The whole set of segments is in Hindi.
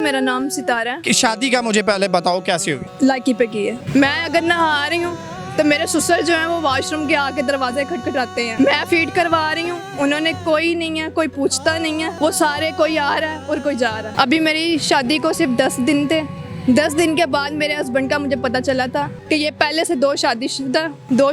मेरा नाम सितारा है। कि शादी का मुझे पहले बताओ कैसे हुई? लाइकी पे की है। मैं अगर नहा रही हूँ तो मेरे ससुर जो है वो वॉशरूम के आके दरवाजे खटखटाते हैं। मैं फीड करवा रही हूँ, उन्होंने कोई नहीं है, कोई पूछता नहीं है, वो सारे कोई आ रहा है और कोई जा रहा है। अभी मेरी शादी को सिर्फ 10 दिन थे। 10 दिन के बाद मेरे हस्बैंड का मुझे पता चला था कि ये पहले से दो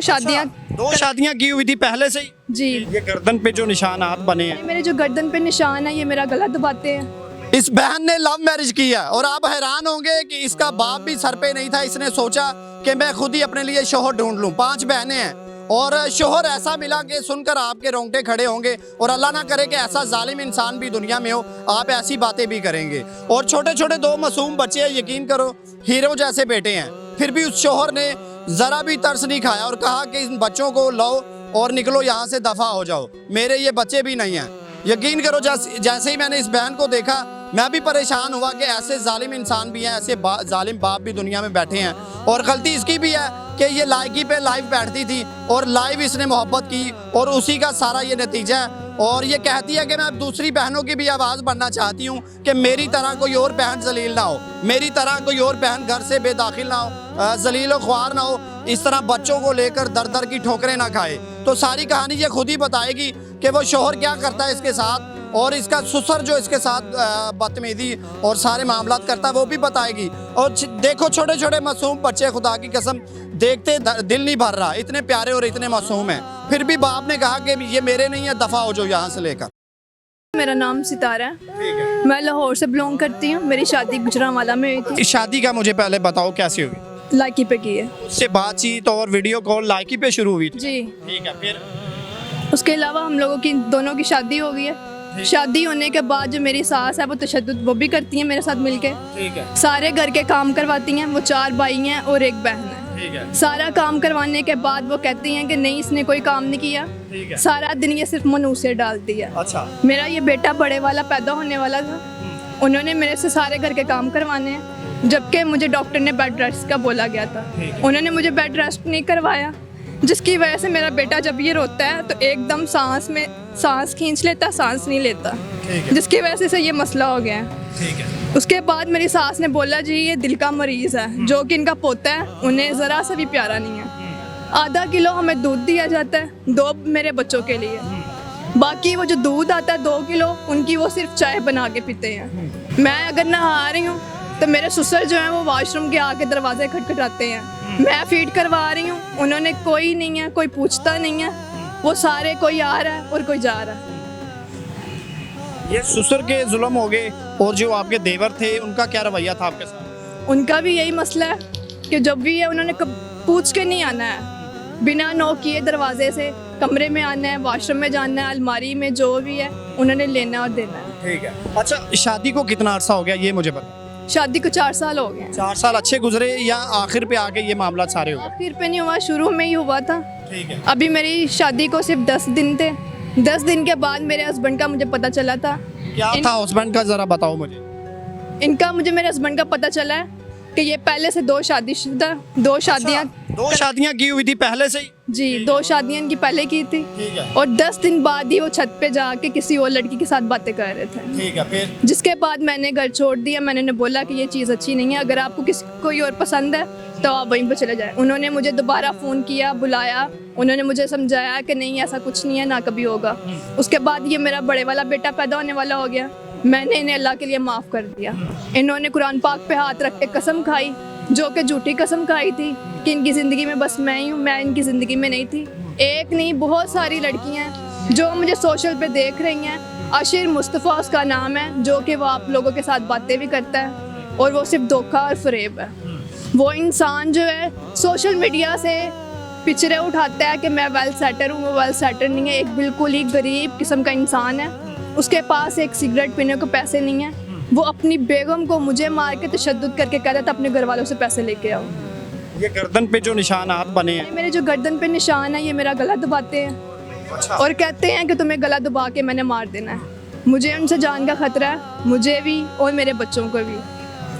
शादियाँ की हुई थी पहले से ही? जी। ये गर्दन पे जो निशानात बने हैं, मेरे जो गर्दन पे निशान है ये मेरा गला दबाते हैं। इस बहन ने लव मैरिज किया और आप हैरान होंगे कि इसका बाप भी सर पे नहीं था। इसने सोचा कि मैं खुद ही अपने लिए शोहर ढूंढ लूं। 5 बहनें हैं और शोहर ऐसा मिला कि सुनकर आपके रोंगटे खड़े होंगे और अल्लाह ना करे कि ऐसा जालिम इंसान भी दुनिया में हो, आप ऐसी बातें भी करेंगे। और छोटे छोटे 2 मासूम बच्चे हैं, यकीन करो हीरो जैसे बेटे हैं, फिर भी उस शोहर ने ज़रा भी तरस नहीं खाया और कहा कि इन बच्चों को लो और निकलो यहाँ से, दफ़ा हो जाओ, मेरे ये बच्चे भी नहीं हैं। यकीन करो जैसे ही मैंने इस बहन को देखा मैं भी परेशान हुआ कि ऐसे जालिम इंसान भी हैं, ऐसे जालिम बाप भी दुनिया में बैठे हैं। और गलती इसकी भी है कि ये लाइकी पे लाइव बैठती थी और लाइव इसने मोहब्बत की और उसी का सारा ये नतीजा है। और ये कहती है कि मैं दूसरी बहनों की भी आवाज़ बनना चाहती हूँ कि मेरी तरह कोई और बहन जलील ना हो, मेरी तरह कोई और बहन घर से बेदाखिल ना हो, जलील व ख्वार ना हो, इस तरह बच्चों को लेकर दर दर की ठोकरें ना खाए। तो सारी कहानी ये खुद ही बताएगी कि वो शोहर क्या करता है इसके साथ और इसका ससुर जो इसके साथ बदतमीजी और सारे मामलात करता है वो भी बताएगी। और देखो छोटे छोटे मासूम बच्चे, खुदा की कसम देखते दिल नहीं भर रहा, इतने प्यारे और इतने मासूम हैं। फिर भी बाप ने कहा कि ये मेरे नहीं है, दफ़ा हो जाओ यहाँ से लेकर। मेरा नाम सितारा है, मैं लाहौर से बिलोंग करती हूँ। मेरी शादी गुजरांवाला में हुई थी। इस शादी का मुझे पहले बताओ कैसे हुई? लाइकी पे की है। उससे बातचीत और वीडियो कॉल लाइकी पे शुरू हुई थी? जी। ठीक है। फिर उसके अलावा हम लोगों की दोनों की शादी हो गई है। शादी होने के बाद जो मेरी सास है वो तशद्दुद वो भी करती हैं मेरे साथ मिलके। ठीक है। सारे घर के काम करवाती हैं। वो 4 भाई हैं और 1 बहन है। ठीक है। सारा काम करवाने के बाद वो कहती हैं कि नहीं इसने कोई काम नहीं किया। ठीक है। सारा दिन ये सिर्फ मनूसे डालती है। अच्छा। मेरा ये बेटा बड़े वाला पैदा होने वाला था, उन्होंने मेरे से सारे घर के काम करवाने हैं, जबकि मुझे डॉक्टर ने बेड रेस्ट का बोला गया था। उन्होंने मुझे बेड रेस्ट नहीं करवाया, जिसकी वजह से मेरा बेटा जब ये रोता है तो एकदम सांस खींच लेता, सांस नहीं लेता, जिसकी वजह से ये मसला हो गया है। ठीक है। उसके बाद मेरी सास ने बोला जी ये दिल का मरीज़ है, जो कि इनका पोता है, उन्हें ज़रा सा भी प्यारा नहीं है। आधा किलो हमें दूध दिया जाता है, 2 मेरे बच्चों के लिए, बाकी वो जो दूध आता है 2 किलो उनकी वो सिर्फ चाय बना के पीते हैं। मैं अगर नहा रही हूँ तो मेरे ससुर जो है वो वॉशरूम के आके दरवाजे खटखटाते हैं। मैं फीड करवा रही हूँ, उन्होंने कोई नहीं है, कोई पूछता नहीं है, वो सारे कोई आ रहा है और कोई जा रहा है। ये ससुर के जुल्म हो गए और जो आपके देवर थे उनका क्या रवैया था आपके साथ? उनका भी यही मसला है कि जब भी है उन्होंने पूछ के नहीं आना है, बिना नॉक किए दरवाजे से कमरे में आना है, वॉशरूम में जाना है, अलमारी में जो भी है उन्होंने लेना और देना है। ठीक है। अच्छा, शादी को कितना अरसा हो गया ये मुझे बता? शादी को 4 साल हो गए। 4 साल अच्छे गुजरे या आखिर पे आके ये मामला सारे हो गए? आखिर पे नहीं हुआ, शुरू में ही हुआ था। ठीक है। अभी मेरी शादी को सिर्फ 10 दिन थे। 10 दिन के बाद मेरे हस्बैंड का मुझे पता चला था। क्या था हस्बैंड का, जरा बताओ मुझे। मुझे मेरे हस्बैंड का पता चला है कि ये पहले से 2 शादियाँ की हुई थी पहले से ही? जी, 2 शादियाँ इनकी पहले की थी। ठीक है। और 10 दिन बाद ही वो छत पे जाके किसी और लड़की के साथ बातें कर रहे थे। ठीक है। फिर जिसके बाद मैंने घर छोड़ दिया। मैंने उन्हें बोला कि ये चीज़ अच्छी नहीं है, अगर आपको किसी कोई और पसंद है तो आप वहीं पर चले जाएं। उन्होंने मुझे दोबारा फ़ोन किया, बुलाया, उन्होंने मुझे समझाया कि नहीं ऐसा कुछ नहीं है, ना कभी होगा। उसके बाद ये मेरा बड़े वाला बेटा पैदा होने वाला हो गया। मैंने इन्हें अल्लाह के लिए माफ़ कर दिया। इन्होंने कुरान पाक पे हाथ रख के कसम खाई, जो कि झूठी कसम खाई थी कि इनकी ज़िंदगी में बस मैं ही हूँ, मैं इनकी ज़िंदगी में नहीं थी। एक नहीं बहुत सारी लड़कियाँ हैं जो मुझे सोशल पे देख रही हैं। आशिर मुस्तफ़ा उसका नाम है, जो कि वो आप लोगों के साथ बातें भी करता है और वो सिर्फ धोखा और फरेब है। वो इंसान जो है सोशल मीडिया से पिक्चरें उठाता है कि मैं वेल सेटर हूँ, वो वेल सेटर नहीं है, एक बिल्कुल ही गरीब किस्म का इंसान है। उसके पास एक सिगरेट पीने को पैसे नहीं है। वो अपनी बेगम को मुझे मार के तशद्दुद करके कहता था अपने घर वालों से पैसे लेके आओ। ये गर्दन पे जो निशानात बने हैं, मेरे जो गर्दन पे निशान है ये मेरा गला दबाते हैं। अच्छा। और कहते हैं कि तुम्हें गला दबा के मैंने मार देना है। मुझे उनसे जान का खतरा है, मुझे भी और मेरे बच्चों को भी,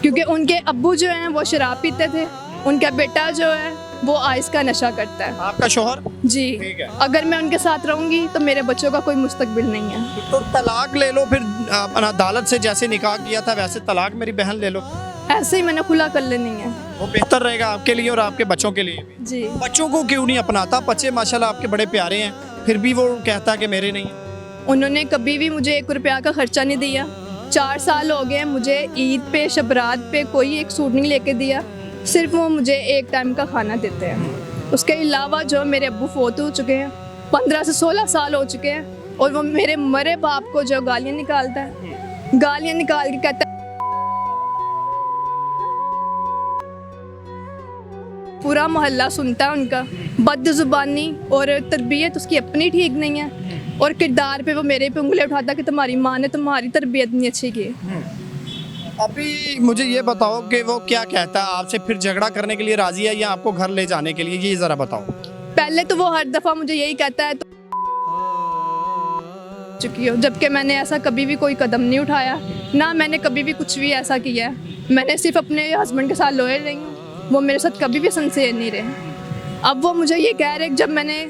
क्योंकि उनके अब्बू जो हैं वो शराब पीते थे, उनका बेटा जो है वो आइस का नशा करता है। आपका शोहर? जी। ठीक है। अगर मैं उनके साथ रहूंगी तो मेरे बच्चों का कोई मुस्तकबिल नहीं है। तो तलाक ले लो फिर, अपना अदालत से जैसे निकाह किया था वैसे तलाक मेरी बहन ले लो, ऐसे ही मैंने खुला कर लेनी है। वो बेहतर रहेगा आपके लिए और आपके बच्चों के लिए भी। जी। बच्चों को क्यों नहीं अपनाता? बच्चे माशाल्लाह आपके बड़े प्यारे हैं, फिर भी वो कहता है कि मेरे नहीं है। उन्होंने कभी भी मुझे 1 रुपया का खर्चा नहीं दिया। 4 साल हो गए मुझे ईद पे शबरात पे कोई एक सूट नहीं लेके दिया, सिर्फ वो मुझे एक टाइम का खाना देते हैं। उसके अलावा जो मेरे अब्बू फोत हो चुके हैं, 15 से 16 साल हो चुके हैं, और वो मेरे मरे बाप को जो गालियाँ निकालता है, गालियाँ निकाल के कहता है, पूरा मोहल्ला सुनता है उनका। बदजुबानी और तरबियत उसकी अपनी ठीक नहीं है, और किरदार पे वो मेरे पे उंगली उठाता कि तुम्हारी माँ ने तुम्हारी तरबियत नहीं अच्छी की। अभी मुझे ये बताओ कि वो क्या कहता है आपसे, फिर झगड़ा करने के लिए राजी है या आपको घर ले जाने के लिए, ये ज़रा बताओ। पहले तो वो हर दफ़ा मुझे यही कहता है तो चुकी हो, जबकि मैंने ऐसा कभी भी कोई कदम नहीं उठाया, ना मैंने कभी भी कुछ भी ऐसा किया है। मैंने सिर्फ अपने हस्बैंड के साथ लॉयल रही हूँ, वो मेरे साथ कभी भी सिंसियर नहीं रहे। अब वो मुझे ये कह रहे कि जब मैंने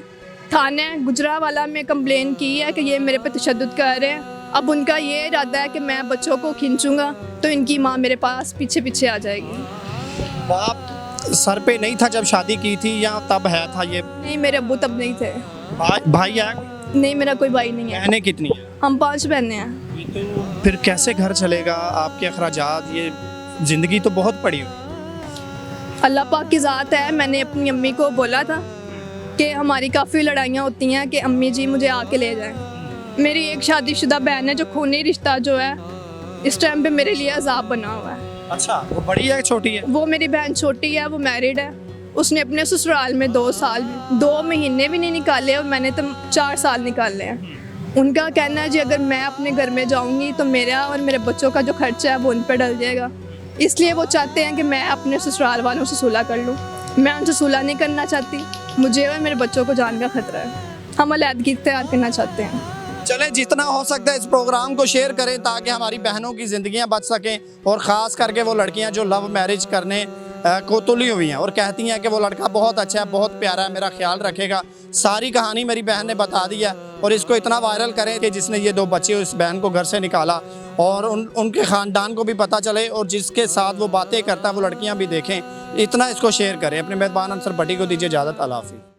थाने गुजरावाला में कंप्लेन की है कि ये मेरे पे तशद्दुद कर रहे हैं, अब उनका ये इरादा है कि मैं बच्चों को खींचूंगा तो इनकी माँ मेरे पास पीछे पीछे आ जाएगी। बाप सर पे नहीं था जब शादी की थी या तब है था ये? नहीं, मेरे अब्बू तब नहीं थे। भाई है? नहीं, मेरा कोई भाई नहीं है। बहनें कितनी हैं? हम 5 बहनें हैं। तो फिर कैसे घर चलेगा? आपके अखराजात, ये ज़िंदगी तो बहुत पड़ी हुई। अल्लाह पाक की ज़ात है। मैंने अपनी अम्मी को बोला था कि हमारी काफ़ी लड़ाइयाँ होती हैं कि अम्मी जी मुझे आके ले जाएं। मेरी एक शादीशुदा बहन है जो खूनी रिश्ता जो है इस टाइम पे मेरे लिए अजाब बना हुआ है। अच्छा, वो बड़ी है छोटी है? वो मेरी बहन छोटी है, वो मैरिड है। उसने अपने ससुराल में 2 महीने भी नहीं निकाले और मैंने तो 4 साल निकाले हैं। उनका कहना है जी अगर मैं अपने घर में जाऊंगी तो मेरा और मेरे बच्चों का जो खर्चा है वो उन पर डल जाएगा, इसलिए वो चाहते हैं कि मैं अपने ससुराल वालों से सुलह कर लूँ। मैं उनसे सुलह नहीं करना चाहती, मुझे और मेरे बच्चों को जान का खतरा है। हम अलहदगी इख्तियार करना चाहते हैं। चलें, जितना हो सकता है इस प्रोग्राम को शेयर करें ताकि हमारी बहनों की ज़िंदगियां बच सकें, और ख़ास करके वो लड़कियां जो लव मैरिज करने को तुली हुई हैं और कहती हैं कि वो लड़का बहुत अच्छा है, बहुत प्यारा है, मेरा ख्याल रखेगा। सारी कहानी मेरी बहन ने बता दी है, और इसको इतना वायरल करें कि जिसने ये 2 बच्चे इस बहन को घर से निकाला और उनके ख़ानदान को भी पता चले, और जिसके साथ वो बातें करता है वो लड़कियाँ भी देखें। इतना इसको शेयर करें। अपने मेहरबान अंसर भट्टी को दीजिए इजाज़त। अल्लाह हाफ़िज़।